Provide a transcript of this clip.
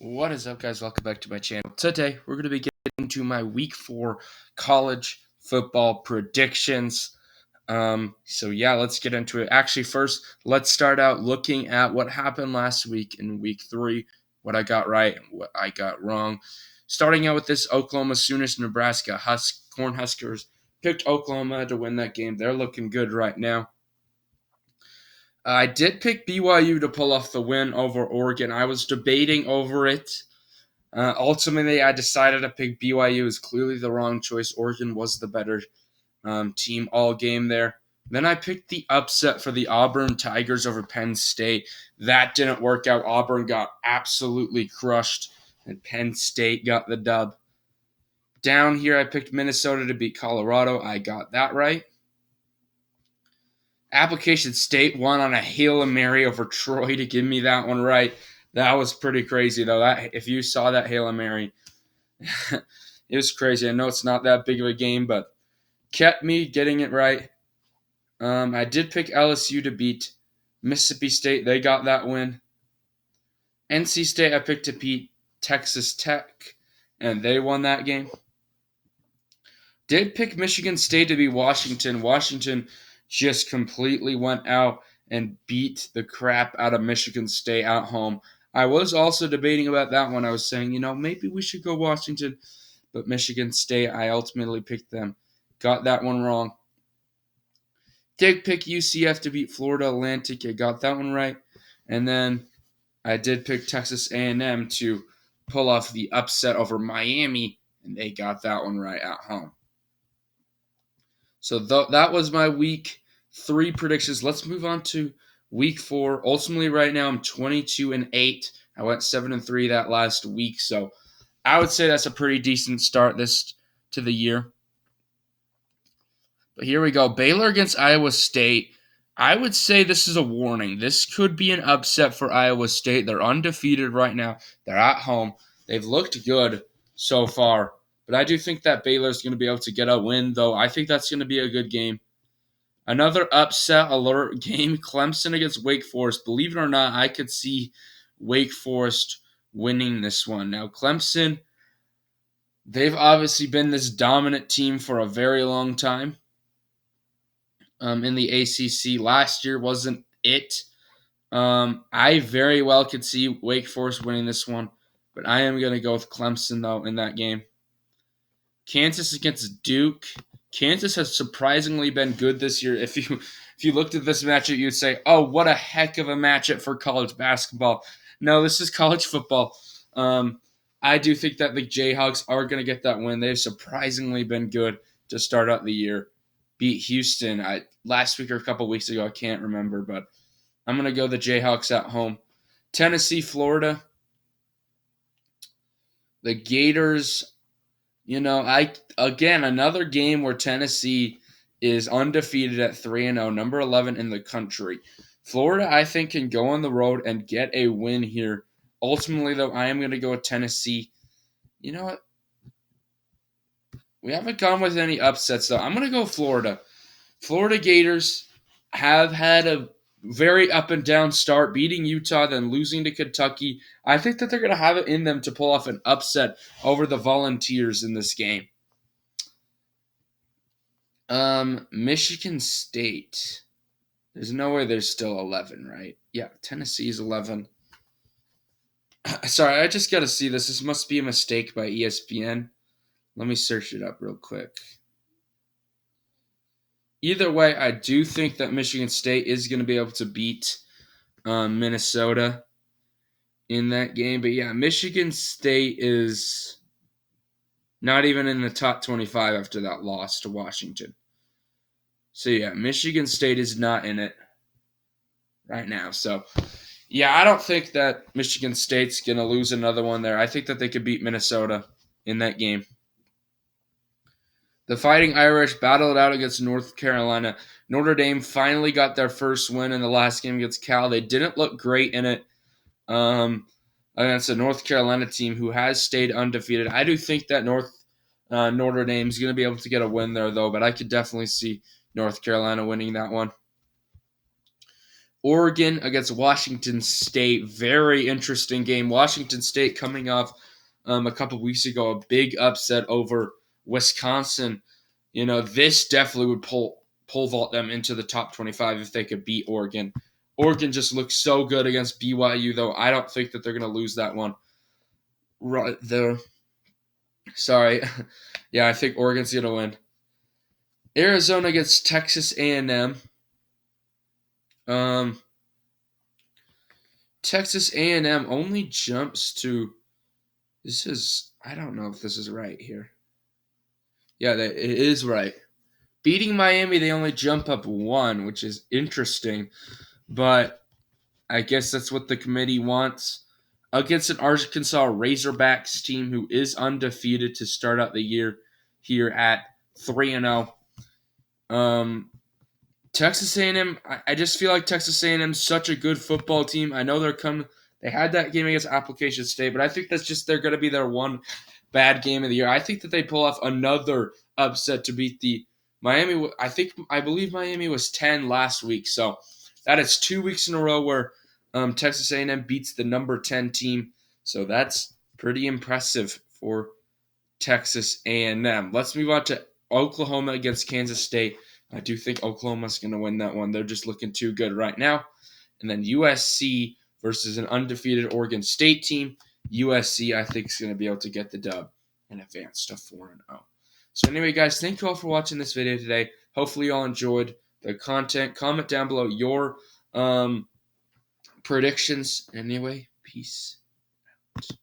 What is up, guys? Welcome back to my channel. Today, we're going to be getting to my Week 4 college football predictions. Let's get into it. Actually, first, let's start out looking at what happened last week in Week 3, what I got right and what I got wrong. Starting out with this Oklahoma Sooners, Nebraska Cornhuskers picked Oklahoma to win that game. They're looking good right now. I did pick BYU to pull off the win over Oregon. I was debating over it. Ultimately, I decided to pick BYU. Is clearly the wrong choice. Oregon was the better team all game there. Then I picked the upset for the Auburn Tigers over Penn State. That didn't work out. Auburn got absolutely crushed, and Penn State got the dub. Down here, I picked Minnesota to beat Colorado. I got that right. Application State won on a Hail Mary over Troy to give me that one right. That was pretty crazy, though. If you saw that Hail Mary, it was crazy. I know it's not that big of a game, but kept me getting it right. I did pick LSU to beat Mississippi State. They got that win. NC State, I picked to beat Texas Tech, and they won that game. Did pick Michigan State to beat Washington. Washington just completely went out and beat the crap out of Michigan State at home. I was also debating about that one. I was saying, maybe we should go Washington, but Michigan State, I ultimately picked them. Got that one wrong. Did pick UCF to beat Florida Atlantic. I got that one right. And then I did pick Texas A&M to pull off the upset over Miami, and they got that one right at home. So that was my Week 3 predictions. Let's move on to Week 4. Ultimately, right now, I'm 22-8. I went 7-3 that last week, so I would say that's a pretty decent start to the year. But here we go. Baylor against Iowa State. I would say this is a warning. This could be an upset for Iowa State. They're undefeated right now. They're at home. They've looked good so far. But I do think that Baylor's going to be able to get a win, though. I think that's going to be a good game. Another upset alert game, Clemson against Wake Forest. Believe it or not, I could see Wake Forest winning this one. Now, Clemson, they've obviously been this dominant team for a very long time. In the ACC last year wasn't it. I very well could see Wake Forest winning this one, but I am going to go with Clemson, though, in that game. Kansas against Duke. Kansas has surprisingly been good this year. If you looked at this matchup, you'd say, oh, what a heck of a matchup for college basketball. No, this is college football. I do think that the Jayhawks are going to get that win. They've surprisingly been good to start out the year. Beat Houston last week or a couple weeks ago. I can't remember, but I'm going to go the Jayhawks at home. Tennessee, Florida. The Gators, another game where Tennessee is undefeated at 3-0, number 11 in the country. Florida, I think, can go on the road and get a win here. Ultimately, though, I am going to go with Tennessee. You know what? We haven't gone with any upsets, though. I'm going to go Florida. Florida Gators have had a very up and down start, beating Utah, then losing to Kentucky. I think that they're going to have it in them to pull off an upset over the Volunteers in this game. Michigan State. There's no way they're still 11, right? Yeah, Tennessee's 11. Sorry, I just got to see this. This must be a mistake by ESPN. Let me search it up real quick. Either way, I do think that Michigan State is going to be able to beat Minnesota in that game. But yeah, Michigan State is not even in the top 25 after that loss to Washington. So yeah, Michigan State is not in it right now. So yeah, I don't think that Michigan State's going to lose another one there. I think that they could beat Minnesota in that game. The Fighting Irish battled out against North Carolina. Notre Dame finally got their first win in the last game against Cal. They didn't look great in it against a North Carolina team who has stayed undefeated. I do think that Notre Dame is going to be able to get a win there, though, but I could definitely see North Carolina winning that one. Oregon against Washington State. Very interesting game. Washington State coming off a couple weeks ago, a big upset over Wisconsin. This definitely would pole vault them into the top 25 if they could beat Oregon. Oregon just looks so good against BYU, though. I don't think that they're going to lose that one. Right there. Sorry. Yeah, I think Oregon's going to win. Arizona against Texas A&M. Texas A&M only jumps to. I don't know if this is right here. Yeah, it is right. Beating Miami, they only jump up one, which is interesting. But I guess that's what the committee wants. Against an Arkansas Razorbacks team who is undefeated to start out the year here at 3-0. Texas A&M, I just feel like Texas A&M is such a good football team. I know they had that game against Application State, but I think they're going to be their one bad game of the year. I think that they pull off another upset to beat the Miami. I believe Miami was 10 last week, so that is 2 weeks in a row where Texas A&M beats the number 10 team. So that's pretty impressive for Texas A&M. Let's move on to Oklahoma against Kansas State. I do think Oklahoma's going to win that one. They're just looking too good right now. And then USC versus an undefeated Oregon State team. USC, I think, is going to be able to get the dub and advance to 4-0. So anyway, guys, thank you all for watching this video today. Hopefully you all enjoyed the content. Comment down below your predictions. Anyway, peace out.